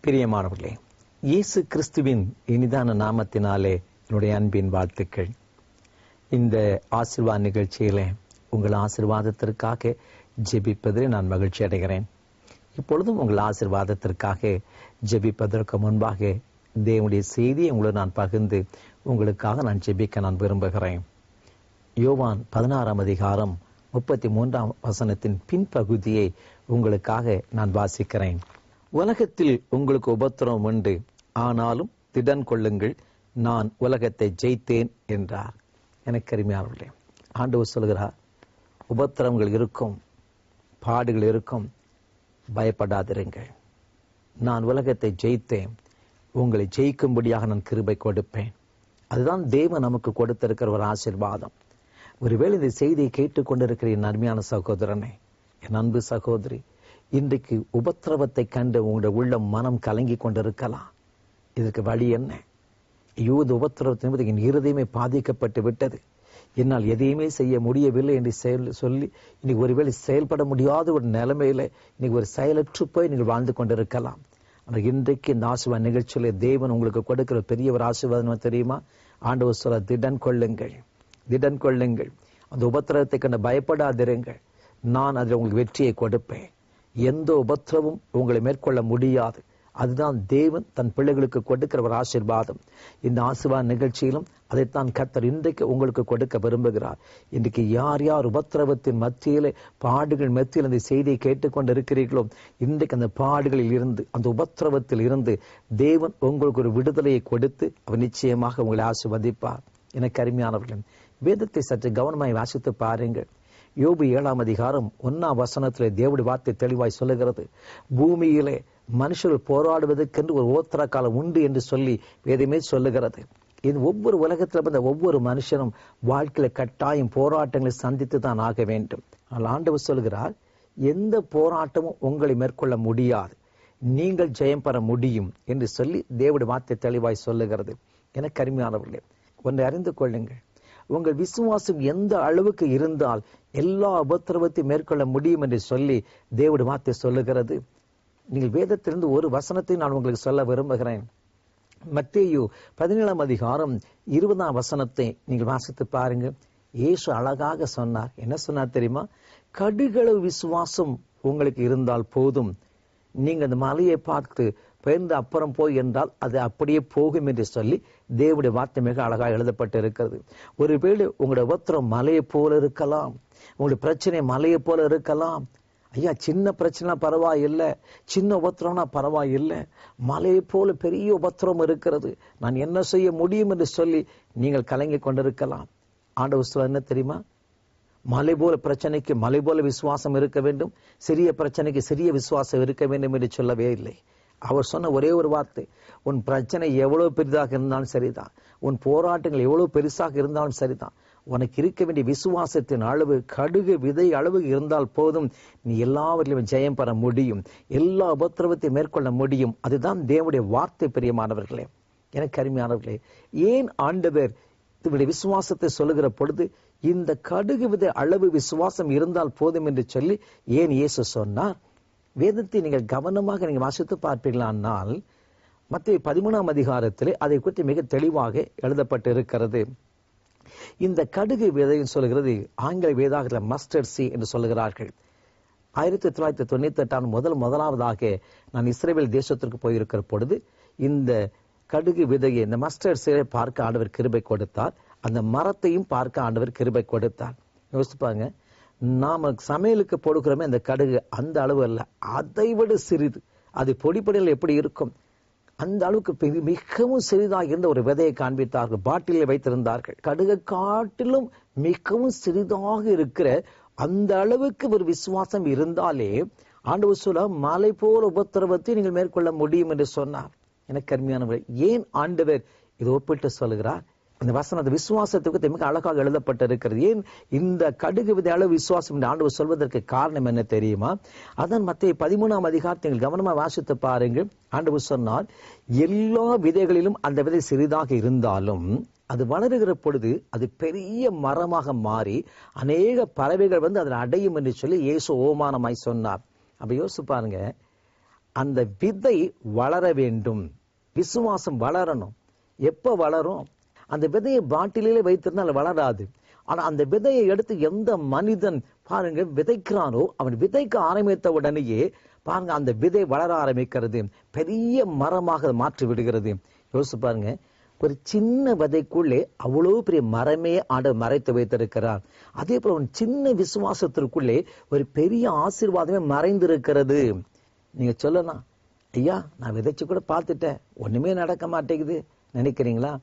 பிரியமானவர்களே, இயேசு கிறிஸ்துவின் இனிதான நாமத்தினாலே என்னுடைய அன்பின் வாழ்த்துக்கள். இந்த ஆசீர்வாத நிகழ்ச்சியில உங்கள் ஆசீர்வாதத்திற்காக ஜெபிப்பதில் நான் மகிழ்ச்சி அடைகிறேன். இப்பொழுதும் உங்கள் ஆசீர்வாதத்திற்காக ஜெபிப்பதற்கு முன்பாக தேவனுடைய செய்தியை உங்களோடு நான் பகிர்ந்து உங்களுக்காக நான் ஜெபிக்க நான் விரும்புகிறேன். யோவான் 16ஆம் அதிகாரம் 33ஆம் வசனத்தின் பின்பகுதியை உங்களுக்காக நான் வாசிக்கிறேன். உலகத்தில் உங்களுக்கு உபத்திரவம் உண்டு, ஆனாலும் திடன் கொள்ளுங்கள், நான் உலகத்தை ஜெயித்தேன் என்றார். எனக்கு அருமையானவர்களே, ஆண்டவர் சொல்கிறார், உபத்திரவங்கள் இருக்கும், பாடுகள் இருக்கும், பயப்படாதிருங்கள், நான் உலகத்தை ஜெயித்தேன், உங்களை ஜெயிக்கும்படியாக நான் கிருபை கொடுப்பேன். அதுதான் தேவன் நமக்கு கொடுத்திருக்கிற ஒரு ஆசீர்வாதம். ஒருவேளை இந்த செய்தியை கேட்டுக்கொண்டிருக்கிற என் அருமையான சகோதரனே, என் அன்பு சகோதரி, இன்றைக்கு உபத்திரவத்தை கண்டு உங்களுடைய உள்ளம் மனம் கலங்கி கொண்டிருக்கலாம். இதற்கு வழி என்ன? யூத உபத்திரவத்தின் என் இருதயமே பாதிக்கப்பட்டு விட்டது, என்னால் எதையுமே செய்ய முடியவில்லை என்று சொல்லி இன்னைக்கு ஒருவேளை செயல்பட முடியாத ஒரு நிலைமையில இன்னைக்கு ஒரு செயலற்று போய் நீங்கள் வாழ்ந்து கொண்டிருக்கலாம். ஆனால் இன்றைக்கு இந்த ஆசீர்வாத நிகழ்ச்சியில தேவன் உங்களுக்கு கொடுக்கிற பெரிய ஒரு ஆசீர்வாதம் தெரியுமா? ஆண்டவர் சொல்ல, திடன் கொள்ளுங்கள், திடன் கொள்ளுங்கள், அந்த உபத்திரவத்தை கண்டு பயப்படாதிருங்கள், நான் அதில் உங்களுக்கு வெற்றியை கொடுப்பேன். எந்த உபத்திரவும் உங்களை மேற்கொள்ள முடியாது. அதுதான் தேவன் தன் பிள்ளைகளுக்கு கொடுக்கிற ஒரு ஆசீர்வாதம். இந்த ஆசீர்வாத நிகழ்ச்சியிலும் அதைத்தான் கர்த்தர் இன்றைக்கு உங்களுக்கு கொடுக்க விரும்புகிறார். இன்றைக்கு யார் யார் உபத்திரவத்தின் மத்தியிலே, பாடுகள் மத்தியில் இந்த செய்தியை கேட்டுக்கொண்டு இருக்கிறீர்களோ, இன்றைக்கு அந்த பாடுகளில் இருந்து, அந்த உபத்திரவத்தில் இருந்து தேவன் உங்களுக்கு ஒரு விடுதலையை கொடுத்து அவர் நிச்சயமாக உங்களை ஆசீர்வதிப்பார். எனக்கு அருமையானவர்கள், வேதத்தை சற்று கவனமாய் வாசித்து பாருங்கள். யோபு 7ஆம் அதிகாரம் 1ஆம் வசனத்திலே தேவனுடைய வார்த்தை தெளிவாய் சொல்லுகிறது, பூமியிலே மனுஷர்கள் போராடுவதற்கென்று ஒரு ஓத்திர காலம் உண்டு என்று சொல்லி வேதமே சொல்லுகிறது. இது ஒவ்வொரு உலகத்தில் வந்த ஒவ்வொரு மனுஷனும் வாழ்க்கையில கட்டாயம் போராட்டங்களை சந்தித்து தான் ஆக வேண்டும். ஆனால் ஆண்டவர் சொல்கிறார், எந்த போராட்டமும் உங்களை மேற்கொள்ள முடியாது, நீங்கள் ஜெயம் பெற முடியும் என்று சொல்லி தேவனுடைய வார்த்தை தெளிவாய் சொல்லுகிறது. எனக்கு அருமையானவர்களே, ஒன்றை அறிந்து கொள்ளுங்கள், உங்கள் விசுவாசம் எந்த அளவுக்கு இருந்தால் எல்லா உபத்திரவத்தை மேற்கொள்ள முடியும் என்று சொல்லி தேவனுடைய வார்த்தை சொல்லுகிறது. நீங்கள் வேதத்திலிருந்து ஒரு வசனத்தை நான் உங்களுக்கு சொல்ல விரும்புகிறேன். மத்தேயு 17ஆம் அதிகாரம் 20ஆம் வசனத்தை நீங்கள் வாசித்து பாருங்க. இயேசு அழகாக சொன்னார். என்ன சொன்னார் தெரியுமா? கடுகளவு விசுவாசம் உங்களுக்கு இருந்தால் போதும், நீங்க அந்த மலையை பார்த்து பெயர்ந்து அப்புறம் போய் என்றால் அது அப்படியே போகும் என்று சொல்லி தேவனுடைய வார்த்தை மிக அழகாக எழுதப்பட்டு இருக்கிறது. ஒருவேளை உங்களுடைய உபத்திரம் மலையை போல இருக்கலாம், உங்களுடைய பிரச்சனை மலையை போல இருக்கலாம். ஐயா, சின்ன பிரச்சனை பரவாயில்லை, சின்ன உபத்திரம்னா பரவாயில்லை, மலையை போல பெரிய உபத்திரம் இருக்கிறது, நான் என்ன செய்ய முடியும் என்று சொல்லி நீங்கள் கலங்கி கொண்டிருக்கலாம். ஆண்டவர் சொல்ல என்ன தெரியுமா? மலை போல பிரச்சனைக்கு மலை போல விசுவாசம் இருக்க வேண்டும், சிறிய பிரச்சனைக்கு சிறிய விசுவாசம் இருக்க வேண்டும் என்று சொல்லவே இல்லை. அவர் சொன்ன ஒரே ஒரு வார்த்தை, உன் பிரச்சனை எவ்வளவு பெரிதாக இருந்தாலும் சரிதான், உன் போராட்டங்கள் எவ்வளவு பெருசாக இருந்தாலும் சரிதான், உனக்கு இருக்க வேண்டிய விசுவாசத்தின் அளவு கடுகு விதை அளவு இருந்தால் போதும், நீ எல்லாவற்றிலும் ஜெயம் பெற முடியும், எல்லா உபத்திரவத்தை மேற்கொள்ள முடியும். அதுதான் தேவனுடைய வார்த்தை. பிரியமானவர்களே, எனக்கு அருமையானவர்களே, ஏன் ஆண்டவர் இவருடைய விசுவாசத்தை சொல்லுகிற பொழுது இந்த கடுகு விதை அளவு விசுவாசம் இருந்தால் போதும் என்று சொல்லி ஏன் இயேசு சொன்னார்? வேதத்தை நீங்கள் கவனமாக நீங்கள் வாசித்து பார்ப்பீர்களானால் மத்தேயு 13ஆம் அதிகாரத்திலே அதை குறித்து மிக தெளிவாக எழுதப்பட்டு இருக்கிறது. இந்த கடுகு விதைன்னு சொல்லுகிறது ஆங்கில வேதாகத்தில் மஸ்டர்ட் சீ என்று சொல்லுகிறார்கள். 1998 முதலாவதாக நான் இஸ்ரேல் தேசத்திற்கு போயிருக்கிற பொழுது இந்த கடுகு விதையை, இந்த மஸ்டர்ட் சீரை பார்க்க ஆண்டவர் கிருபை கொடுத்தார். அந்த மரத்தையும் பார்க்க ஆண்டவர் கிருபை கொடுத்தார். யோசிப்பாங்க, நாம சமையலுக்கு போடுகிறோமே அந்த கடுகு அந்த அளவு அல்ல, அதை விட சிறிது. அது பொடிப்படியில் எப்படி இருக்கும் அந்த அளவுக்கு மிகவும் சிறிதாக இருந்த ஒரு விதையை காண்பித்தார்கள், பாட்டிலில் வைத்திருந்தார்கள். கடுகை காட்டிலும் மிகவும் சிறிதாக இருக்கிற அந்த அளவுக்கு ஒரு விசுவாசம் இருந்தாலே ஆண்டவர் சொல்ல, மலை போல உபத்திரவத்தை நீங்கள் மேற்கொள்ள முடியும் என்று சொன்னார். எனக்கு அருமையானவர், ஏன் ஆண்டவர் இதை ஒப்பிட்டு சொல்லுகிறார்? அந்த வசனத்தை விசுவாசத்துக்கு மிக அழகாக எழுதப்பட்டு இருக்கிறது. ஏன் இந்த கடுகு விதை அளவு விசுவாசம் என்று ஆண்டவர் சொல்வதற்கு காரணம் என்ன தெரியுமா? அதான் மத்தேயு 13ஆம் அதிகாரத்தை நீங்கள் கவனமாக வாசித்து பாருங்கள். ஆண்டவர் சொன்னார், எல்லா விதைகளிலும் அந்த விதை சிறிதாக இருந்தாலும் அது வளருகிற பொழுது அது பெரிய மரமாக மாறி அநேக பறவைகள் வந்து அதில் அடையும் என்று சொல்லி இயேசு ஓமானமாய் சொன்னார். அப்ப யோசிச்சு பாருங்க, அந்த விதை வளர வேண்டும். விசுவாசம் வளரணும். எப்ப வளரும்? அந்த விதையை பாட்டிலே வைத்திருந்தால் வளராது. ஆனா அந்த விதையை எடுத்து எந்த மனிதன் பாருங்க விதைக்கிறானோ, அவன் விதைக்க ஆரம்பித்த உடனேயே பாருங்க அந்த விதை வளர ஆரம்பிக்கிறது, பெரிய மரமாக மாற்றி விடுகிறது. யோசிச்சு பாருங்க, ஒரு சின்ன விதைக்குள்ளே அவ்வளவு பெரிய மரமே மறைத்து வைத்திருக்கிறார். அதே போல ஒரு சின்ன விசுவாசத்திற்குள்ளே ஒரு பெரிய ஆசீர்வாதமே மறைந்திருக்கிறது. நீங்க சொல்லலாம், ஐயா நான் விதைச்சு கூட பார்த்துட்டேன், ஒண்ணுமே நடக்க மாட்டேங்குது நினைக்கிறீங்களா?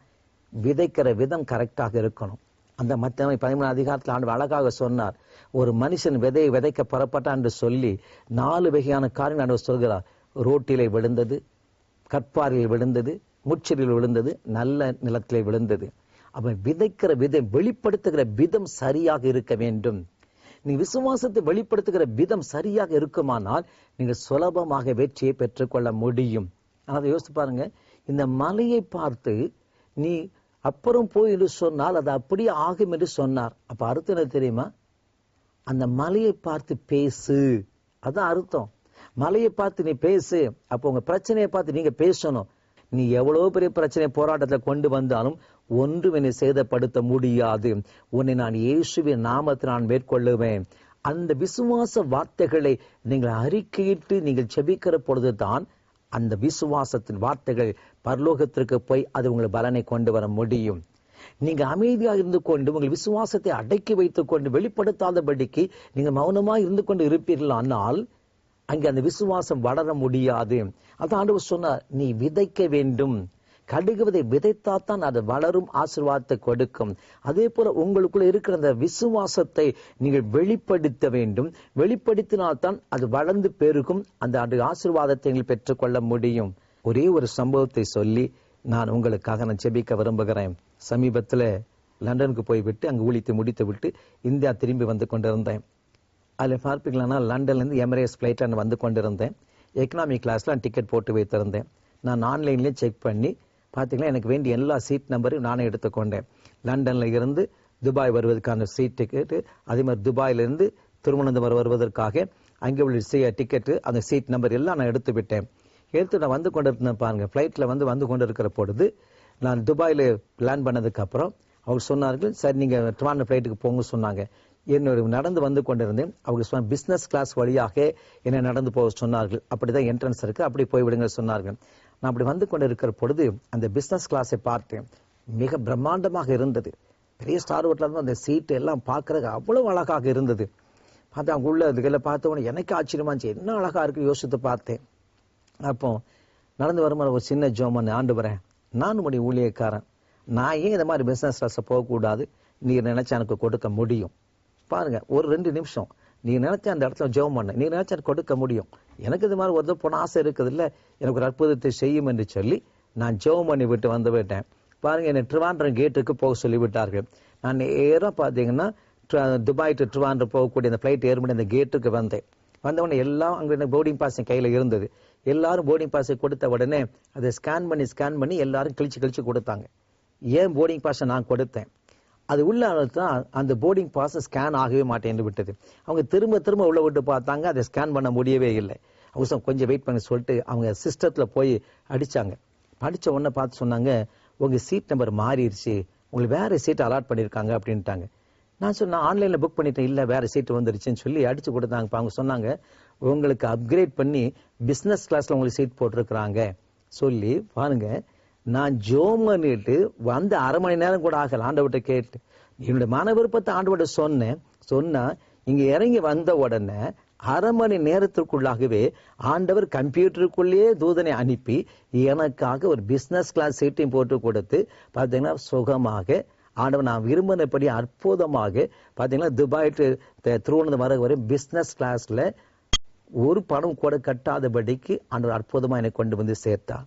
விதைக்கிற விதம் கரெக்டாக இருக்கணும். அந்த மத்தேயு 13 அதிகாரத்தில் ஆண்டவர் அழகாக சொன்னார், ஒரு மனுஷன் விதையை விதைக்க புறப்பட்டான் என்று சொல்லி 4 வகையான காரியங்கள் ஆண்டவர் சொல்கிறார். ரோட்டிலே விழுந்தது, கற்பாறையில் விழுந்தது, முட்செடியில் விழுந்தது, நல்ல நிலத்திலே விழுந்தது. அவன் விதைக்கிற விதை வெளிப்படுத்துகிற விதம் சரியாக இருக்க வேண்டும். நீ விசுவாசத்தை வெளிப்படுத்துகிற விதம் சரியாக இருக்குமானால் நீங்க சுலபமாக வெற்றியை பெற்றுக்கொள்ள முடியும். அதை யோசிச்சு பாருங்க, இந்த மலையை பார்த்து நீ அப்புறம் போய் என்று சொன்னால் அது அப்படியே ஆகும் என்று சொன்னார். அப்ப அர்த்தம் என்ன தெரியுமா? அந்த மலையை பார்த்து பேசு, அதான் அர்த்தம். மலையை பார்த்து நீ பேசு. அப்போ உங்க பிரச்சனையை பார்த்து நீங்க பேசணும். நீ எவ்வளவு பெரிய பிரச்சனை போராட்டத்தை கொண்டு வந்தாலும் ஒன்றும் என்னை சேதப்படுத்த முடியாது. உன்னை நான் இயேசுவின் நாமத்தில் நான் மேற்கொள்ளுவேன். அந்த விசுவாச வார்த்தைகளை நீங்கள் அறிக்கையிட்டு நீங்கள் செபிக்கிற பொழுதுதான் அந்த விசுவாசத்தின் வார்த்தைகள் பரலோகத்திற்கு போய் அது உங்கள் பலனை கொண்டு வர முடியும். நீங்க அமைதியாக இருந்து கொண்டு உங்கள் விசுவாசத்தை அடக்கி வைத்துக் கொண்டு வெளிப்படுத்தாதபடிக்கு நீங்க மௌனமா இருந்து கொண்டு இருப்பீர்கள், ஆனால் அங்கே அந்த விசுவாசம் வளர முடியாது. அதான் ஆண்டவர் சொன்னார், நீ விதைக்க வேண்டும். கடுகு விதைத்தாத்தான் அது வளரும், ஆசீர்வாதத்தை கொடுக்கும். அதே போல உங்களுக்குள்ள இருக்கிற அந்த விசுவாசத்தை நீங்கள் வெளிப்படுத்த வேண்டும். வெளிப்படுத்தினால்தான் அது வளர்ந்து பெருகும். அந்த ஆசீர்வாதத்தை நீங்கள் பெற்றுக்கொள்ள முடியும். ஒரே ஒரு சம்பவத்தை சொல்லி நான் உங்களுக்காக நான் ஜெபிக்க விரும்புகிறேன். சமீபத்தில் லண்டனுக்கு போய்விட்டு அங்கு ஊழித்து முடித்து விட்டு இந்தியா திரும்பி வந்து கொண்டிருந்தேன். அதில் பார்ப்பீங்களா, லண்டன்லேருந்து எமிரேட்ஸ் ஃப்ளைட்டில் நான் வந்து கொண்டிருந்தேன். எக்கனாமி கிளாஸில் டிக்கெட் போட்டு வைத்திருந்தேன். நான் ஆன்லைன்லேயே செக் பண்ணி பார்த்தீங்கன்னா எனக்கு வேண்டிய எல்லா சீட் நம்பரையும் நானே எடுத்துக்கொண்டேன். லண்டனில் இருந்து துபாய் வருவதற்கான சீட் டிக்கெட்டு, அதே மாதிரி துபாயிலிருந்து திருவனந்தபுரம் வருவதற்காக அங்கே உள்ள டிக்கெட்டு, அந்த சீட் நம்பர் எல்லாம் நான் எடுத்து விட்டேன். எடுத்து நான் வந்து கொண்டிருந்தேன். பாருங்க, ஃப்ளைட்டில் வந்து கொண்டு இருக்கிற பொழுது நான் துபாயில் லேண்ட் பண்ணதுக்கு அப்புறம் அவங்க சொன்னார்கள், சரி நீங்கள் ட்ரிவாண்ட்ரம் ஃப்ளைட்டுக்கு போங்க சொன்னாங்க. என்னோட நடந்து வந்து கொண்டிருந்தேன். அவங்க சொன்ன பிஸ்னஸ் கிளாஸ் வழியாக என்ன நடந்து போக சொன்னார்கள். அப்படிதான் என்ட்ரன்ஸ் இருக்கு, அப்படி போய்விடுங்க சொன்னார்கள். நான் அப்படி வந்து கொண்டு இருக்கிற பொழுது அந்த பிஸ்னஸ் கிளாஸை பார்த்தேன். மிக பிரம்மாண்டமாக இருந்தது. பெரிய ஸ்டார் ஹோட்டலில் அந்த சீட்டு எல்லாம் பார்க்கறதுக்கு அவ்வளவு அழகாக இருந்தது. பார்த்தா அவங்க உள்ள இதுகளை பார்த்த உடனே எனக்கு ஆச்சரியமா இருந்துச்சு, என்ன அழகா இருக்கு யோசித்து பார்த்தேன். அப்போ நடந்து வரும்போது ஒரு சின்ன ஜோமன், ஆண்டவரே நான் உடைய ஊழியக்காரன், நான் ஏன் இந்த மாதிரி பிஸ்னஸ் கிளாஸை போகக்கூடாது? நீர் நினைச்சா எனக்கு கொடுக்க முடியும். பாருங்க, ஒரு 2 நிமிஷம் நீ நினைச்ச அந்த இடத்துல ஜெபம் பண்ண, நீ நினைச்சா கொடுக்க முடியும். எனக்கு இது மாதிரி ஒரு போன ஆசை இருக்குது இல்லை, எனக்கு ஒரு அற்புதத்தை செய்யும் என்று சொல்லி நான் ஜெபம் பண்ணி விட்டு வந்து விட்டேன். பாருங்க, என்னை ட்ரிவாண்ட்ரம் கேட்டுக்கு போக சொல்லிவிட்டார்கள். நான் நேராக பார்த்தீங்கன்னா துபாய் டு ட்ரிவாண்ட்ரம் போகக்கூடிய அந்த ஃப்ளைட் ஏறும்படி அந்த கேட்டுக்கு வந்தேன். வந்தவுடனே எல்லாம் அங்கே போர்டிங் பாஸ் கையில் இருந்தது. எல்லாரும் போர்டிங் பாஸை கொடுத்த உடனே அதை ஸ்கேன் பண்ணி எல்லாரும் கிழிச்சு கொடுத்தாங்க. ஏன் போர்டிங் பாஸை நான் கொடுத்தேன், அது உள்ள அந்த போர்டிங் பாஸ் ஸ்கேன் ஆகவே மாட்டேன்னு விட்டது. அவங்க திரும்ப உள்ள விட்டு பார்த்தாங்க, அதை ஸ்கேன் பண்ண முடியவே இல்லை. அவங்க கொஞ்சம் வெயிட் பண்ணி சொல்லிட்டு அவங்க சிஸ்டத்தில் போய் அடிச்சாங்க. அடித்த உடனே பார்த்து சொன்னாங்க, உங்கள் சீட் நம்பர் மாறிடுச்சு, உங்களுக்கு வேற சீட் அலாட் பண்ணியிருக்காங்க அப்படின்ட்டாங்க. நான் சொன்னேன், ஆன்லைனில் புக் பண்ணிட்டேன், இல்லை வேற சீட்டு வந்துருச்சுன்னு சொல்லி அடிச்சு கொடுத்தாங்க. அவங்க சொன்னாங்க, உங்களுக்கு அப்கிரேட் பண்ணி பிஸ்னஸ் கிளாஸ்ல உங்களுக்கு சீட் போட்டிருக்கிறாங்க சொல்லி பாருங்க. நான் ஜோம் பண்ணிட்டு வந்து 1/2 மணி நேரம் கூட ஆகல. ஆண்டவர்கிட்ட கேட்டு என்னுடைய மன விருப்பத்தை ஆண்டவர்கிட்ட சொன்னா இங்க இறங்கி வந்த உடனே 1/2 மணி நேரத்திற்குள்ளாகவே ஆண்டவர் கம்ப்யூட்டருக்குள்ளேயே தூதனை அனுப்பி எனக்காக ஒரு பிசினஸ் கிளாஸ் சீட்டையும் போட்டு கொடுத்து பார்த்தீங்கன்னா சுகமாக ஆண்டவர் நான் விரும்பினபடி அற்புதமாக பார்த்தீங்கன்னா துபாய் திருவனந்தபுரம் வரை பிசினஸ் கிளாஸ்ல ஒரு பணம் கூட கட்டாதபடிக்கு ஆண்டவர் அற்புதமா என்னை கொண்டு வந்து சேர்த்தார்.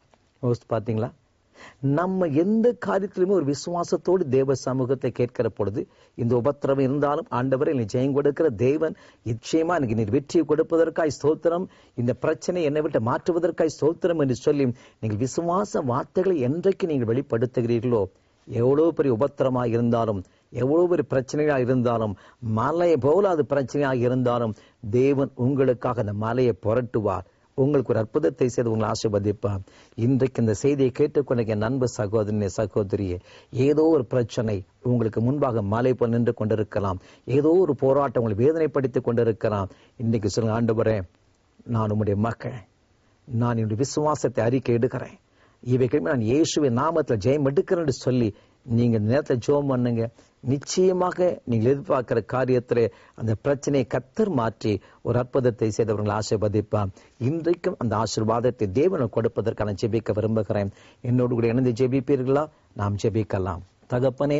பார்த்தீங்களா, நம்ம எந்த காரியத்திலுமே ஒரு விசுவாசத்தோடு தேவ சமூகத்தை கேட்கிற பொழுது இந்த உபத்திரவம் இருந்தாலும் ஆண்டவரை நீ ஜெயம் கொடுக்கிற தேவன் நிச்சயமா எனக்கு நீர் வெற்றியை கொடுப்பதற்காய் ஸ்தோத்திரம், இந்த பிரச்சனை என்னை விட்டு மாற்றுவதற்காய் ஸ்தோத்திரம் என்று சொல்லி நீங்கள் விசுவாச வார்த்தைகளை என்றைக்கு நீங்கள் வெளிப்படுத்துகிறீர்களோ, எவ்வளவு பெரிய உபத்திரமாக இருந்தாலும் எவ்வளவு பெரிய பிரச்சனையாக இருந்தாலும் மலையை போல அது பிரச்சனையாக இருந்தாலும் தேவன் உங்களுக்காக அந்த மலையை புரட்டுவார். உங்களுக்கு ஒரு அற்புதத்தை செய்து உங்களை ஆசீர்வதிப்பார். இன்றைக்கு இந்த செய்தியை கேட்டுக்கொண்ட என் அன்பு சகோதரனே, சகோதரியே, ஏதோ ஒரு பிரச்சனை உங்களுக்கு முன்பாக மலை போல் நின்று கொண்டிருக்கலாம். ஏதோ ஒரு போராட்டம் உங்களை வேதனைப்படுத்திக் கொண்டிருக்கலாம். இன்னைக்கு சொல்லுங்க, ஆண்டவரே, நான் உம்முடைய மகன், நான் என்னுடைய விசுவாசத்தை அறிக்கை எடுக்கிறேன், இவைகளுமே நான் இயேசுவின் நாமத்தில் ஜெயம் எடுக்கிறேன் என்று சொல்லி நீங்க இந்த நேரத்தில் ஜெபம் பண்ணுங்க. நிச்சயமாக நீங்கள் எதிர்பார்க்கிற காரியத்திலே அந்த பிரச்சனையை கர்த்தர் மாற்றி ஒரு அற்புதத்தை செய்தவர்கள் ஆசீர்வதிப்பார். இன்றைக்கும் அந்த ஆசீர்வாதத்தை தேவனுக்கு கொடுப்பதற்கான ஜெபிக்க விரும்புகிறேன். என்னோடு கூட இணைந்து ஜெபிப்பீர்களா? நாம் ஜெபிக்கலாம். தகப்பனே,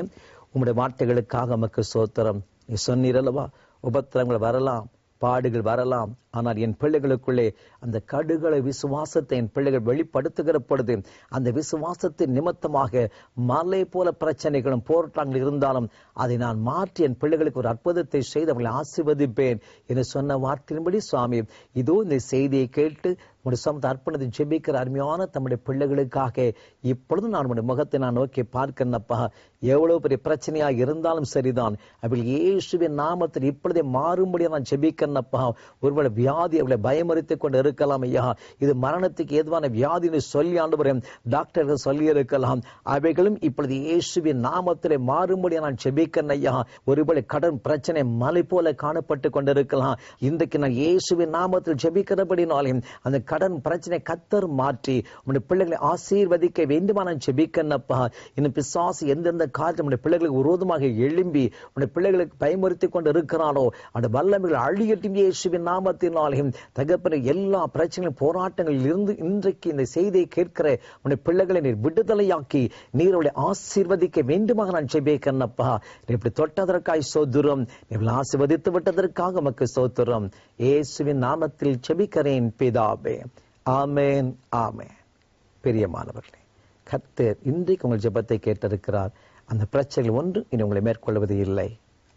உம்முடைய வார்த்தைகளுக்காக நமக்கு ஸ்தோத்திரம். நீ சொன்னீரல்லவா, உபத்திரங்கள் வரலாம், பாடுகள் வரலாம், ஆனால் என் பிள்ளைகளுக்குள்ளே அந்த கடுகளை விசுவாசத்தை என் பிள்ளைகள் வெளிப்படுத்துகிற பொழுது அந்த விசுவாசத்தின் நிமித்தமாக மலை போல பிரச்சனைகளும் போராட்டங்கள் இருந்தாலும் அதை நான் மாற்றி என் பிள்ளைகளுக்கு ஒரு அற்புதத்தை செய்து அவர்களை ஆசீர்வதிப்பேன் என்று சொன்ன வார்த்தையின்படி சுவாமி, இதோ இந்த செய்தியை கேட்டு உடைய சமத்தை அர்ப்பணத்தை ஜெபிக்கிற அருமையான தம்முடைய பிள்ளைகளுக்காக இப்பொழுது நான் உடைய முகத்தை நான் நோக்கி பார்க்கிறேன்ப்பா. எவ்வளவு பெரிய பிரச்சனையா இருந்தாலும் சரிதான், அவள் இயேசுவின் நாமத்தில் இப்பொழுதே மாறும்படியா நான் ஜெபிக்கிறேன்ப்பா. ஒருவேளை வியாதி அவளை பயமுறுத்திக் கொண்டு இருக்கலாம் ஐயா, இது மரணத்துக்கு ஏதுவான வியாதின்னு சொல்லி ஆண்டவரே டாக்டர்கள் சொல்லி இருக்கலாம். அவைகளும் இப்பொழுது இயேசுவின் நாமத்திலே மாறும்படியா நான் ஜெபிக்கிறேன் ஐயா. ஒருவேளை கடன் பிரச்சனை மலை போல காணப்பட்டு கொண்டிருக்கலாம். இன்றைக்கு நான் இயேசுவின் நாமத்தில் ஜெபிக்கிறபடினாலே அந்த கடன் பிரச்சனை கர்த்தர் மாற்றி உங்களுடைய பிள்ளைகளை ஆசீர்வதிக்க வேண்டுமா நான் ஜெபிக்கிறேன்ப்பா. இன்னும் பிசாசு எந்தெந்த காரியத்தில் உங்களுடைய பிள்ளைகளுக்கு விரோதமாக எழும்பி உங்களுடைய பிள்ளைகளுக்கு பயமுறுத்தி கொண்டு இருக்கிறானோ அந்த வல்லமைகள் அழியட்டும் இயேசுவின் நாமத்தினாலே. தகப்பனே, எல்லா பிரச்சனைகளும் போராட்டங்களில் இருந்து இன்றைக்கு இந்த செய்தியை கேட்கிற உங்களுடைய பிள்ளைகளை நீர் விடுதலையாக்கி நீர் அவளை ஆசீர்வதிக்க வேண்டுமாக நான் ஜெபிக்கிறேன்ப்பா. இப்படி தொட்டதற்காய் சோத்திரம், நீ ஆசீர்வதித்து விட்டதற்காக உமக்கு சோத்திரம். இயேசுவின் நாமத்தில் ஜெபிக்கிறேன் பிதாவே, ஆமென், ஆமென். பிரியமானவர்களே, கர்த்தர் இன்றைக்கு உங்கள் ஜெபத்தை கேட்டிருக்கிறார். அந்த பிரச்சனைகள் ஒன்று இனி உங்களை மேற்கொள்வது இல்லை.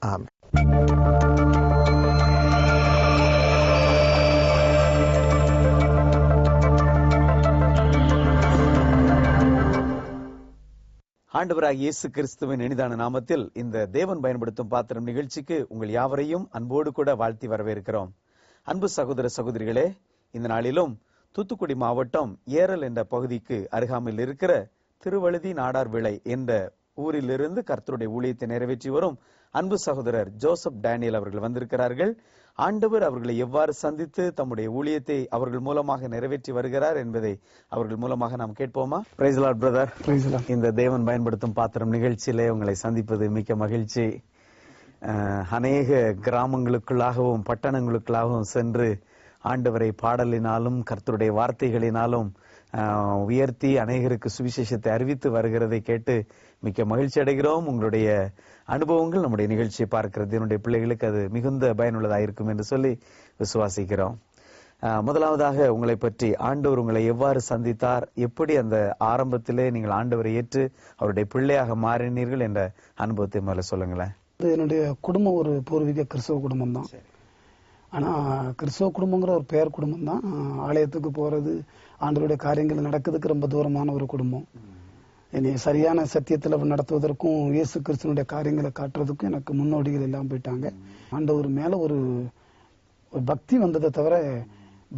ஆமென். ஆண்டவராகிய இயேசு கிறிஸ்துவின் இனிதான நாமத்தில் இந்த தேவன் பயன்படுத்தும் பாத்திரம் நிகழ்ச்சிக்கு உங்கள் யாவரையும் அன்போடு கூட வாழ்த்தி வரவேற்கிறோம். அன்பு சகோதர சகோதரிகளே, இந்த நாளிலும் தூத்துக்குடி மாவட்டம் ஏரல் என்ற பகுதிக்கு அருகாமையில் இருக்கிற திருவழுதி நாடார் விளை என்ற ஊரிலிருந்து கர்த்தருடைய ஊழியத்தை நிறைவேற்றி வரும் அன்பு சகோதரர் ஜோசப் டேனியல் அவர்கள் வந்திருக்கிறார்கள். ஆண்டவர் அவர்களை எவ்வாறு சந்தித்து தம்முடைய ஊழியத்தை அவர்கள் மூலமாக நிறைவேற்றி வருகிறார் என்பதை அவர்கள் மூலமாக நாம் கேட்போமா? Praise lord brother. இந்த தேவன் பயன்படுத்தும் பாத்திரம் நிகழ்ச்சியிலே உங்களை சந்திப்பது மிக்க மகிழ்ச்சி. அநேக கிராமங்களுக்குள்ளாகவும் பட்டணங்களுக்குள்ளாகவும் சென்று ஆண்டவரை பாடலினாலும் கர்த்தருடைய வார்த்தைகளினாலும் உயர்த்தி அநேகருக்கு சுவிசேஷத்தை அறிவித்து வருகிறதை கேட்டு மிக்க மகிழ்ச்சி அடைகிறோம். உங்களுடைய அனுபவங்கள் நம்முடைய நிகழ்ச்சியை பார்க்கிறது என்னுடைய பிள்ளைகளுக்கு அது மிகுந்த பயனுள்ளதாக இருக்கும் என்று சொல்லி விசுவாசிக்கிறோம். முதலாவதாக உங்களை பற்றி ஆண்டவர் உங்களை எவ்வாறு சந்தித்தார், எப்படி அந்த ஆரம்பத்திலே நீங்கள் ஆண்டவரை ஏற்று அவருடைய பிள்ளையாக மாறினீர்கள் என்ற அனுபவத்தை முதல்ல சொல்லுங்களேன். என்னுடைய குடும்பம் ஒரு பூர்வீக கிறிஸ்தவ குடும்பம் தான். ஆனா கிறிஸ்தவ குடும்பங்கிற ஒரு பெயர் குடும்பம் தான். ஆலயத்துக்கு போறது, ஆண்டவருடைய காரியங்கள் நடக்கிறதுக்கு ரொம்ப தூரமான ஒரு குடும்பம். என்னை சரியான சத்தியத்துல நடத்துவதற்கும் இயேசு கிறிஸ்துவனுடைய காரியங்களை காட்டுறதுக்கும் எனக்கு முன்னோடிகள் எல்லாம் போயிட்டாங்க. ஆண்டவர் மேல ஒரு பக்தி வந்ததை தவிர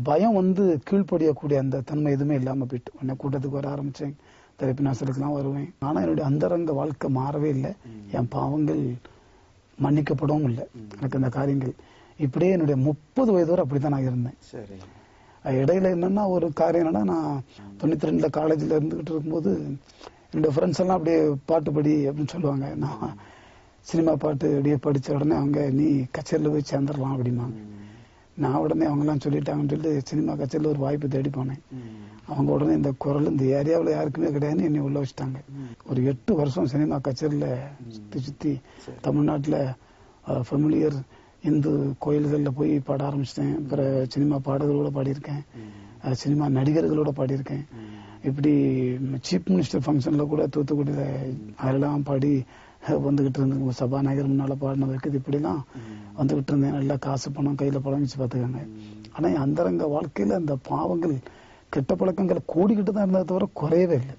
பயம் கீழ்ப்படியக்கூடிய அந்த தன்மை எதுவுமே இல்லாம போயிட்டு உடனே கூட்டத்துக்கு வர ஆரம்பிச்சேன். தெரப்பி நாசலுக்குலாம் வருவேன். ஆனா என்னுடைய அந்தரங்க வாழ்க்கை மாறவே இல்லை. என் பாவங்கள் மன்னிக்கப்படவும் இல்லை. எனக்கு அந்த காரியங்கள் இப்படியே என்னுடைய 30 வயது வரை அப்படித்தான் நான் இருந்தேன். இடையில என்னன்னா ஒரு காரியம் என்னன்னா, நான் 92 காலேஜ்ல இருந்துகிட்டு இருக்கும்போது என்னுடைய ஃப்ரெண்ட்ஸ் எல்லாம் அப்படியே பாட்டு படி அப்படின்னு சொல்லுவாங்க. நான் சினிமா பாட்டு அப்படியே படிச்ச உடனே அவங்க நீ கச்சேரியில் போய் சேர்ந்துடலாம் அப்படிம்பாங்க. நான் உடனே அவங்க எல்லாம் சொல்லிட்டாங்கன்னு சொல்லிட்டு சினிமா கச்சேரியில் ஒரு வாய்ப்பு தேடி போனேன். அவங்க உடனே இந்த குரல் இந்த ஏரியாவில் யாருக்குமே கிடையாதுன்னு என்னை உள்ள வச்சுட்டாங்க. ஒரு 8 வருஷம் சினிமா கச்சேரியில் சுத்தி தமிழ்நாட்டில் ஃபெமிலியர் இந்து கோயில்களில் போய் பாட ஆரம்பிச்சிட்டேன். அப்புறம் சினிமா பாடல்களோட பாடியிருக்கேன், சினிமா நடிகர்களோட பாடியிருக்கேன். இப்படி சீஃப் மினிஸ்டர் ஃபங்க்ஷன்ல கூட தூத்துக்குடியில அதெல்லாம் பாடி வந்துகிட்டு இருந்தேன். சபாநாயகர் முன்னால பாடின வைக்கிறது இப்படிலாம் வந்துகிட்டு இருந்தேன். நல்லா காசு பணம் கையில பழங்கிச்சு பார்த்துக்கோங்க. ஆனா என் அந்தரங்க வாழ்க்கையில அந்த பாவங்கள் கெட்ட பழக்கங்கள் கூடிக்கிட்டு தான் இருந்ததை தவிர குறையவே இல்லை.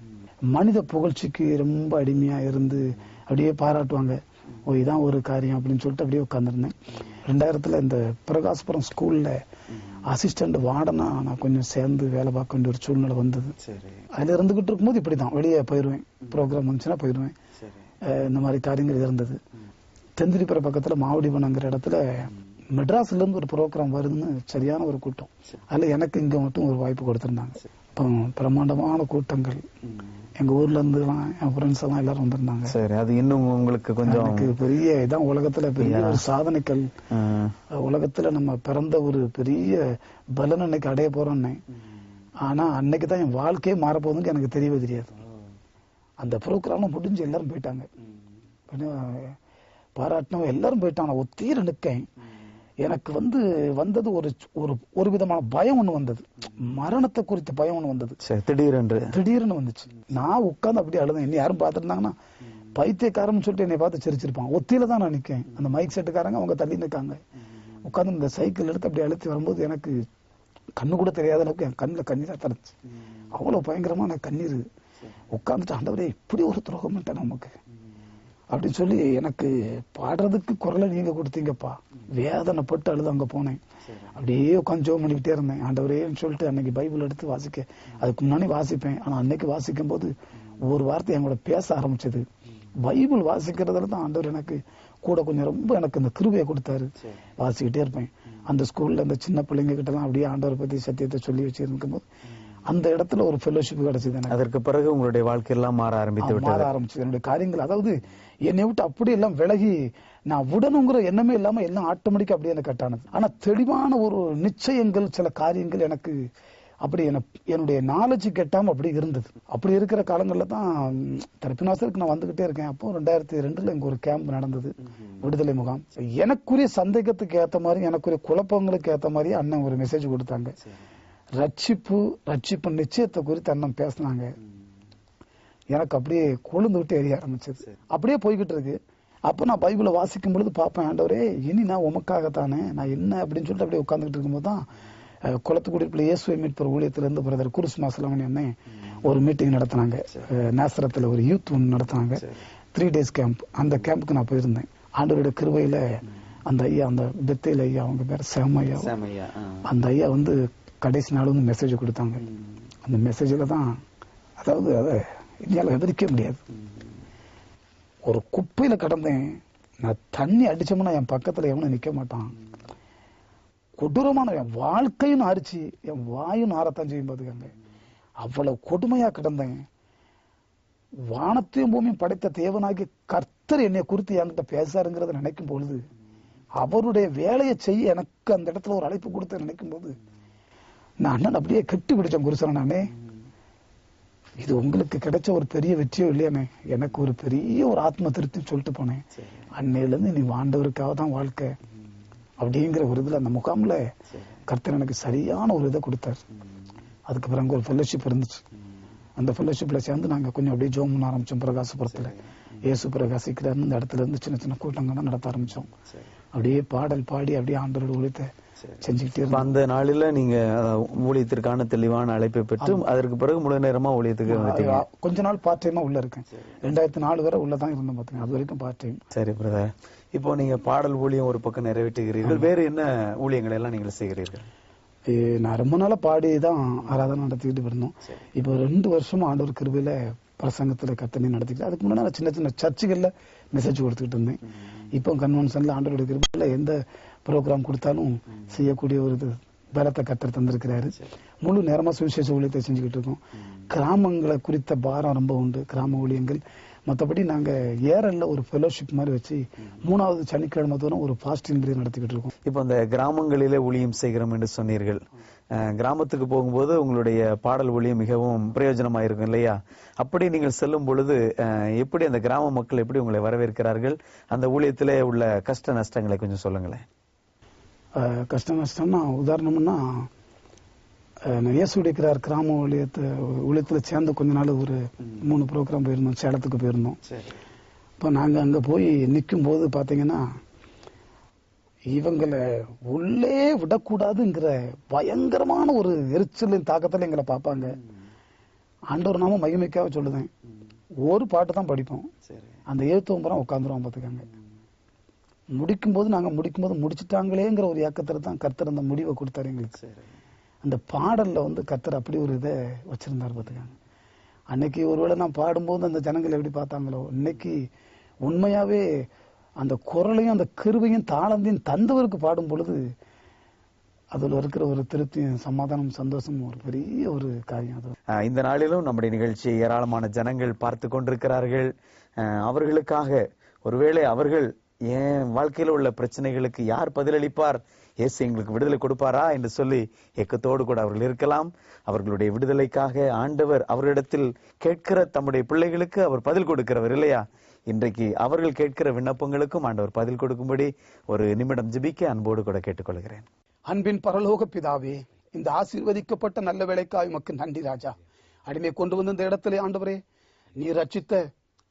மனித புகழ்ச்சிக்கு ரொம்ப அடிமையா இருந்து அப்படியே பாராட்டுவாங்க, ஓ இதான் ஒரு காரியம் அப்படின்னு சொல்லிட்டு அப்படியே உட்காந்துருந்தேன். 2000 இந்த பிரகாசபுரம் ஸ்கூல்ல அசிஸ்டன்ட் வார்டனா நான் கொஞ்சம் சேர்ந்து வேலை பார்க்க வேண்டிய ஒரு சூழ்நிலை வந்தது. அதுல இருந்துகிட்டு இருக்கும்போது இப்படிதான் வெளியே போயிடுவேன், ப்ரோக்ராம் வந்துச்சுன்னா போயிடுவேன். இந்த மாதிரி காரியங்கள் இருந்தது. தெந்திரிப்புற பக்கத்துல மாவடிவனங்கிற இடத்துல மெட்ராஸ்ல இருந்து ஒரு ப்ரோக்ராம் வருதுன்னு சரியான ஒரு கூட்டம். அதுல எனக்கு இங்க மட்டும் ஒரு வாய்ப்பு கொடுத்திருந்தாங்க. இப்போ பிரம்மாண்டமான கூட்டங்கள், எங்க ஊர்ல இருந்து என் ஃப்ரெண்ட்ஸ் எல்லாம் எல்லாரும் வந்திருந்தாங்க. சரி, அது இன்னும் உங்களுக்கு கொஞ்சம் பெரிய இதான் உலகத்துல பெரிய ஒரு சாதனைகள். உலகத்துல நம்ம பிறந்த ஒரு பெரிய பலன் அன்னைக்கு அடைய போறோம்னு. ஆனா அன்னைக்குதான் என் வாழ்க்கையே மாறப்போகுதுன்னு எனக்கு தெரியவே தெரியாது. அந்த ப்ரோக்ராம் முடிஞ்சு எல்லாரும் போயிட்டாங்க, பாராட்டினவங்க எல்லாரும் போயிட்டாங்க. ஒத்தீர நிக்கேன். எனக்கு வந்தது ஒரு விதமான பயம் ஒண்ணு வந்தது, மரணத்தை குறித்த பயம் ஒண்ணு வந்தது. திடீர்னு வந்துச்சு. நான் உட்கார்ந்து அப்படியே அழுதேன். என்ன யாரும் பாத்துருந்தாங்கன்னா பைத்தியக்காரன்னு சொல்லிட்டு என்னை பார்த்து சிரிச்சிருப்பான். ஒத்தியில தான் நான் நிக்கேன். அந்த மைக் செட்டுக்காரங்க அவங்க தள்ளி நிக்காங்க. உட்கார்ந்து இந்த சைக்கிள் எடுத்து அப்படி அழுத்தி வரும்போது எனக்கு கண்ணு கூட தெரியாத அளவுக்கு என் கண்ணுல கண்ணீரா தரச்சு. அவ்வளவு பயங்கரமான கண்ணீர். உட்கார்ந்துட்டு ஆண்டவரே இப்படி ஒரு துரோகம் பண்ணிட்டேன் நமக்கு அப்படின்னு சொல்லி எனக்கு பாடுறதுக்கு குரலை நீங்க கொடுத்தீங்கப்பா. வேதனைப்பட்டு அழுது அங்க போனேன். அப்படியே உட்காந்து ஜெபம் பண்ணிக்கிட்டே இருந்தேன். ஆண்டவரேன்னு சொல்லிட்டு அன்னைக்கு பைபிள் எடுத்து வாசிக்க, அதுக்கு முன்னாடி வாசிப்பேன். ஆனா அன்னைக்கு வாசிக்கும் போது ஒரு வார்த்தை என் கூட பேச ஆரம்பிச்சது. பைபிள் வாசிக்கிறதுல தான் ஆண்டவர் எனக்கு கூட கொஞ்சம் ரொம்ப எனக்கு இந்த கிருபையை கொடுத்தாரு. வாசிக்கிட்டே இருப்பேன். அந்த ஸ்கூல்ல அந்த சின்ன பிள்ளைங்க கிட்ட எல்லாம் அப்படியே ஆண்டவரை பத்தி சத்தியத்தை சொல்லி வச்சிருக்கும் போது அந்த இடத்துல ஒரு ஃபெலோஷிப் கிடைச்சது. அதற்கு பிறகு உங்களுடைய வாழ்க்கையெல்லாம் மாற ஆரம்பிச்சது. என்னுடைய காரியங்கள், அதாவது என்னை விட்டு அப்படி எல்லாம் விலகி நான் விடணுங்கிற எண்ணமே இல்லாம எல்லாம் ஆட்டோமேட்டிக்கா அப்படியே எனக்கு கட்டானது. ஆனா தெளிவான ஒரு நிச்சயங்கள், சில காரியங்கள் எனக்கு அப்படி என்னுடைய நாலேஜுக்கு எட்டாம அப்படி இருந்தது. அப்படி இருக்கிற காலங்கள்ல தான் தரப்பினாசருக்கு நான் வந்துகிட்டே இருக்கேன். அப்போ 2002 இங்க ஒரு கேம்ப் நடந்தது, விடுதலை முகாம். எனக்குரிய சந்தேகத்துக்கு ஏத்த மாதிரி, எனக்குரிய குழப்பங்களுக்கு ஏத்த மாதிரி அண்ணன் ஒரு மெசேஜ் கொடுத்தாங்க. ரட்சிப்பு நிச்சயத்தை குறித்து அண்ணன் பேசினாங்க. எனக்கு அப்படியே கொழுந்து விட்டு எரிய ஆரம்பிச்சது. அப்படியே போய்கிட்டு இருக்கு. அப்ப நான் பைபிளை வாசிக்கும் பொழுது பார்ப்பேன், ஆண்டவரே இனி நான் உமக்காகத்தானே நான் என்ன அப்படின்னு சொல்லிட்டு அப்படியே உட்கார்ந்துட்டு இருக்கும்போது தான் குளத்துக்குடிப்புல இயேசுவை மீட்பர் ஊழியத்துல இருந்து பிரதர் குருஸ் மாசலவன் என்ன ஒரு மீட்டிங் நடத்தினாங்க. நேசரத்துல ஒரு யூத் ஒன்று நடத்தினாங்க, 3 days கேம்ப். அந்த கேம்புக்கு நான் போயிருந்தேன். ஆண்டவருடைய கிருபையில அந்த ஐயா, அந்த பெத்தேல் ஐயா, அவங்க பேர் சேமையா, அந்த ஐயா கடைசி நாள் மெசேஜ் கொடுத்தாங்க. அந்த மெசேஜ்ல தான், அதாவது அதை என்னால எதிர்க்க முடியாது. ஒரு குப்பையில கடந்தேன். நான் தண்ணி அடிச்சோம்னா என் பக்கத்துல எவனும் நிக்க மாட்டான். கொடூரமான என் வாழ்க்கையும் ஆரிச்சு, என் வாயும் ஆரத்தான் செய்யும் பாத்துக்காங்க. அவ்வளவு கொடுமையா கிடந்தேன். வானத்தையும் பூமியும் படைத்த தேவனாகி கர்த்தர் என்னை குறித்து என்கிட்ட பேசாருங்கிறத நினைக்கும் பொழுது, அவருடைய வேலையை செய்ய எனக்கு அந்த இடத்துல ஒரு அழைப்பு கொடுத்து நினைக்கும் போது நான் அண்ணன் அப்படியே கட்டி பிடிச்சேன். குருசன, நானே இது உங்களுக்கு கிடைச்ச ஒரு பெரிய வெற்றியோ இல்லையானே, எனக்கு ஒரு பெரிய ஒரு ஆத்ம திருப்தி சொல்லிட்டு போனேன். அன்னையில இருந்து நீ ஆண்டவருக்காக தான் வாழ்க்கை அப்படிங்கிற ஒரு இதுல அந்த முகாம்ல கர்த்தர் எனக்கு சரியான ஒரு இதை கொடுத்தார். அதுக்கப்புறம் அங்க ஒரு ஃபெல்லோஷிப் இருந்துச்சு. அந்த ஃபெல்லோஷிப்ல சேர்ந்து நாங்க கொஞ்சம் அப்படியே ஜோம் பண்ண ஆரம்பிச்சோம். பிரகாசபுரத்துல இயேசு பிரகாசிக்கிறாருன்னு இந்த இடத்துல இருந்து சின்ன சின்ன கூட்டங்கள்லாம் நடத்த ஆரம்பிச்சோம். அப்படியே பாடல் பாடி அப்படியே ஆண்டவரோட ஊழியத்தை செஞ்சுக்கிட்டே இருந்தோம். அந்த நாளில நீங்க ஊழியத்திற்கான தெளிவான அழைப்பை பெற்று அதற்கு பிறகு முழு நேரமா ஊழியத்துக்கு கொஞ்ச நாள் பார்ட் டைமா உள்ள இருக்கேன். 2004 வரை உள்ளதான் இருந்தோம் பாத்தீங்க. அது வரைக்கும் பார்ட் டைம். சரி பிரதர், இப்போ நீங்க பாடல் ஊழியம் ஒரு பக்கம் நிறைவேற்றுகிறீர்கள், வேற என்ன ஊழியங்கள் எல்லாம் நீங்கள் செய்கிறீர்கள்? நான் ரொம்ப நாளா பாடிதான் ஆராதனை நடத்திக்கிட்டு இருந்தோம். இப்போ 2 வருஷமா ஆண்டவர் கிருபையில பிரசங்கத்துல கத்தனை நடத்திக்கிட்டு, அதுக்கு முன்னாடி சின்ன சின்ன சர்ச்சுகள்ல மெசேஜ் கொடுத்துக்கிட்டு இருந்தேன். இப்போ கன்வென்ஷன்ல ஆண்டவருடைய கிருபையில எந்த ப்ரோக்ராம் கொடுத்தாலும் செய்யக்கூடிய ஒரு பலத்தை கத்தர் தந்திருக்கிறாரு. முழு நேரமா சுவிசேஷ ஊழியத்தை செஞ்சுக்கிட்டு இருக்கோம். கிராமங்களை குறித்த பாரம் ரொம்ப உண்டு, கிராம ஊழியங்கள். மற்றபடி நாங்க ஏரல்ல ஒரு ஃபெலோஷிப் மாதிரி வச்சு 3வது சனிக்கிழமை தோறும் ஒரு ஃபாஸ்டிங் பிரேயர் நடத்திக்கிட்டு இருக்கோம். இப்போ அந்த கிராமங்களிலே ஊழியம் செய்கிறோம் என்று சொன்னீர்கள். கிராமத்துக்கு போகும்போது உங்களுடைய பாடல் ஊழியம் மிகவும் பிரயோஜனமா இருக்கும் இல்லையா? அப்படி நீங்கள் செல்லும் பொழுது எப்படி அந்த கிராம மக்கள் எப்படி உங்களை வரவேற்கிறார்கள்? அந்த ஊழியத்திலே உள்ள கஷ்ட நஷ்டங்களை கொஞ்சம் சொல்லுங்களேன். கஷ்ட நஷ்டம்னா உதாரணம்னா, இயேசுடிக்கிறார் கிராம ஊழியத்துல சேர்ந்து கொஞ்ச நாள் ஒரு 3 ப்ரோக்ராம் போயிருந்தோம். சேலத்துக்கு போயிருந்தோம். இப்போ நாங்க அங்க போய் நிற்கும் போது பாத்தீங்கன்னா, இவங்களை உள்ளே விடக்கூடாதுங்கிற பயங்கரமான ஒரு எரிச்சலின் தாக்கத்துல எங்களை பார்ப்பாங்க. ஆண்டவர் நாம மகிமைக்காக சொல்லுதேன். ஒரு பாட்டு தான் படிப்போம், அந்த 7 உட்காந்துருவோம் பாத்துக்காங்க. நாங்க முடிக்கும்போது முடிச்சுட்டாங்களேங்கிற ஒரு ஏக்கத்துல தான் கர்த்தர் அந்த முடிவை கொடுத்தாரு எங்களுக்கு. அந்த பாடல்ல கர்த்தர் அப்படி ஒரு இதை வச்சிருந்தாரு பாத்துக்காங்க. அன்னைக்கு ஒருவேளை நான் பாடும்போது அந்த ஜனங்கள் எப்படி பார்த்தாங்களோ, இன்னைக்கு உண்மையாவே அந்த குரலையும் அந்த கிருபையும் தாளந்தையும் தந்தவருக்கு பாடும் பொழுது அதுல இருக்கிற ஒரு திருப்தியும் சமாதானம் சந்தோஷமும் ஒரு பெரிய ஒரு காரியம். அது இந்த நாளிலும் நம்முடைய நிகழ்ச்சியை ஏராளமான ஜனங்கள் பார்த்து கொண்டிருக்கிறார்கள். அவர்களுக்காக ஒருவேளை அவர்கள் என் வாழ்க்கையில உள்ள பிரச்சனைகளுக்கு யார் பதிலளிப்பார், இயேசு எங்களுக்கு விடுதலை கொடுப்பாரா என்று சொல்லி ஏக்கத்தோடு கூட அவர்கள் இருக்கலாம். அவர்களுடைய விடுதலைக்காக ஆண்டவர் அவர்களிடத்தில் கேட்கிற தம்முடைய பிள்ளைகளுக்கு அவர் பதில் கொடுக்கிறவர் இல்லையா? இன்றைக்கு அவர்கள் கேட்கிற விண்ணப்பங்களுக்கும் ஆண்டவர் பதில் கொடுக்கும்படி ஒரு நிமிடம் ஜெபிக்க அன்போடு கூட கேட்டுக்கொள்கிறேன். அன்பின் பரலோக பிதாவே, இந்த ஆசீர்வதிக்கப்பட்ட நல்ல வேலைக்காய் உமக்கு நன்றி ராஜா. அடிமை கொண்டு வந்த இந்த இடத்திலே ஆண்டவரே, நீர் ரட்சித்த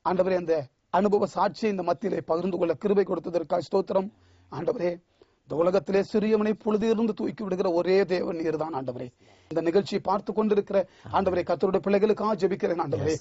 ஆண்டவரே அந்த அனுபவ சாட்சியை இந்த மத்தியிலே பகிர்ந்து கொள்ள கிருபை கொடுத்ததற்காக ஸ்தோத்திரம் ஆண்டவரே. இந்த உலகத்திலே சிறியவனை பொழுதிலிருந்து தூக்கி விடுகிற ஒரே தேவன் நீர் தான் ஆண்டவரே. இந்த நிகழ்ச்சியை பார்த்து கொண்டிருக்கிற ஆண்டவரே கர்த்தருடைய பிள்ளைகளுக்காக ஜெபிக்கிறேன் ஆண்டவரே.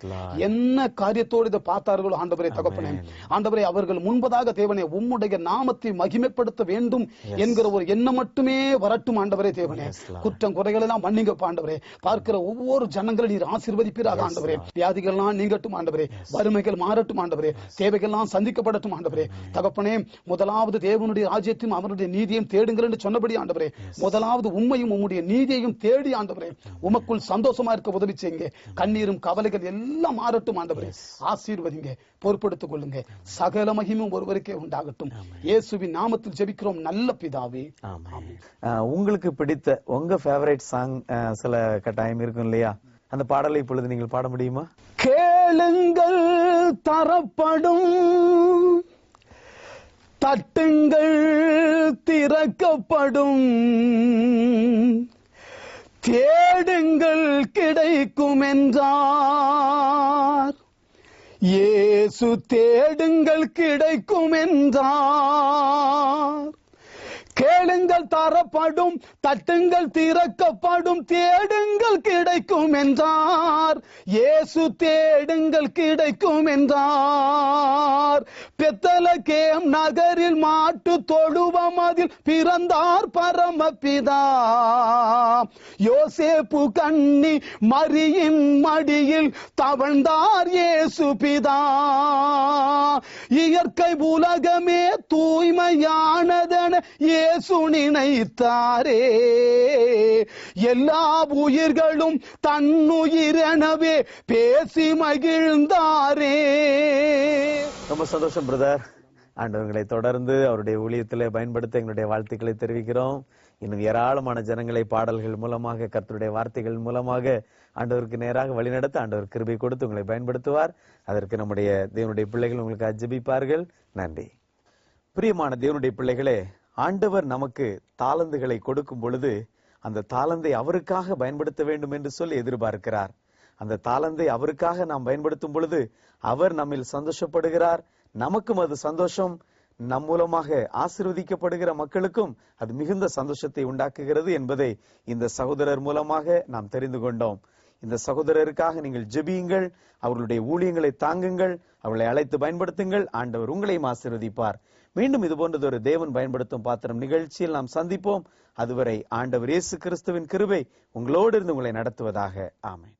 என்ன காரியத்தோடு இதை பார்த்தார்களோ ஆண்டவரே தகப்பனே, ஆண்டவரே அவர்கள் முன்பதாக தேவனே உம்முடைய நாமத்தை மகிமைப்படுத்த வேண்டும் என்கிற ஒரு எண்ணம் மட்டுமே வரட்டும் ஆண்டவரே தேவனே. குற்றம் குறைகள் எல்லாம் மன்னிங்க ஆண்டவரே. பார்க்கிற ஒவ்வொரு ஜனங்களும் நீர் ஆசீர்வதிப்பீராக ஆண்டவரே. வியாதிகள் எல்லாம் நீங்கட்டும் ஆண்டவரே, வறுமைகள் மாறட்டும் ஆண்டவரே, தேவைகள் எல்லாம் சந்திக்கப்படட்டும் ஆண்டவரே தகப்பனே. முதலாவது தேவனுடைய ராஜ்யத்தையும் அவருடைய நீதியையும் தேடுங்கள் என்று சொன்னபடி ஆண்டவரே, முதலாவது உண்மையும் உம்முடைய நீதியையும் தேடி ஆண்டவரே உமக்குள் சந்தோஷமா இருக்க உதவி செய்யுங்க. கண்ணீரும் கவலைகள் எல்லாம் மாறட்டும் ஆண்டவரே. ஆசீர்வதிங்க, பொறுப்படுத்திக் கொள்ளுங்க. சகல மகிமையும் ஒருவருக்கே உண்டாகட்டும். இயேசுவின் நாமத்தில் ஜெபிக்கிறோம் நல்ல பிதாவே. உங்களுக்கு பிடித்த உங்க ஃபேவரட் சாங் சில கட்டாயம் இருக்கும் இல்லையா? அந்த பாடலை இப்பொழுது நீங்கள் பாட முடியுமா? கேளுங்கள் தரப்படும், தட்டுங்கள் திறக்கப்படும், தேடுங்கள் கிடைக்கும் என்றார் இயேசு. தேடுங்கள் கிடைக்கும் என்றார். கேளுங்கள் தரப்படும், தட்டுங்கள் திறக்கப்படும், தேடுங்கள் கிடைக்கும் என்றார் இயேசு. தேடுங்கள் கிடைக்கும் என்றார். பெத்தலகேம் நகரில் மாட்டு தொழுவம் அதில் பிறந்தார் பரமபிதா. யோசேப்பு கண்ணி மரியின் மடியில் தவழ்ந்தார் இயேசு பிதா. இயற்கை உலகமே தூய்மையானதென இயேசு நினைத்தாரே. எல்லா உயிர்களும் தன்னுயிரெனவே பேசி மகிழ்ந்தாரே. ரொம்ப சந்தோஷம் பிரதர். ஆண்டவர்களை தொடர்ந்து அவருடைய ஊழியத்திலே பயன்படுத்த எங்களுடைய வாழ்த்துக்களை தெரிவிக்கிறோம். இன்னும் ஏராளமான ஜனங்களை பாடல்கள் மூலமாக கர்த்தருடைய வார்த்தைகள் மூலமாக ஆண்டவருக்கு நேராக வழிநடத்த ஆண்டவர் கிருபை கொடுத்து உங்களை பயன்படுத்துவார். அதற்கு நம்முடைய தேவனுடைய பிள்ளைகள் உங்களுக்கு ஜெபிப்பார்கள். நன்றி. பிரியமான தேவனுடைய பிள்ளைகளே, ஆண்டவர் நமக்கு தாளந்துகளை கொடுக்கும் பொழுது அந்த தாளந்தை அவருக்காக பயன்படுத்த வேண்டும் என்று சொல்லி எதிர்பார்க்கிறார். அந்த தாளந்தை அவருக்காக நாம் பயன்படுத்தும் பொழுது அவர் நம்மில் சந்தோஷப்படுகிறார். நமக்கும் அது சந்தோஷம். நம் மூலமாக ஆசீர்வதிக்கப்படுகிற மக்களுக்கும் அது மிகுந்த சந்தோஷத்தை உண்டாக்குகிறது என்பதை இந்த சகோதரர் மூலமாக நாம் தெரிந்து கொண்டோம். இந்த சகோதரருக்காக நீங்கள் ஜெபியுங்கள், அவர்களுடைய ஊழியங்களை தாங்குங்கள், அவர்களை அழைத்து பயன்படுத்துங்கள். ஆண்டவர் உங்களையும் ஆசீர்வதிப்பார். மீண்டும் இது போன்றது ஒரு தேவன் பயன்படுத்தும் பாத்திரம் நிகழ்ச்சியில் நாம் சந்திப்போம். அதுவரை ஆண்டவர் இயேசு கிறிஸ்துவின் கிருபை உங்களோடு இருந்து உங்களை நடத்துவதாக. ஆமென்.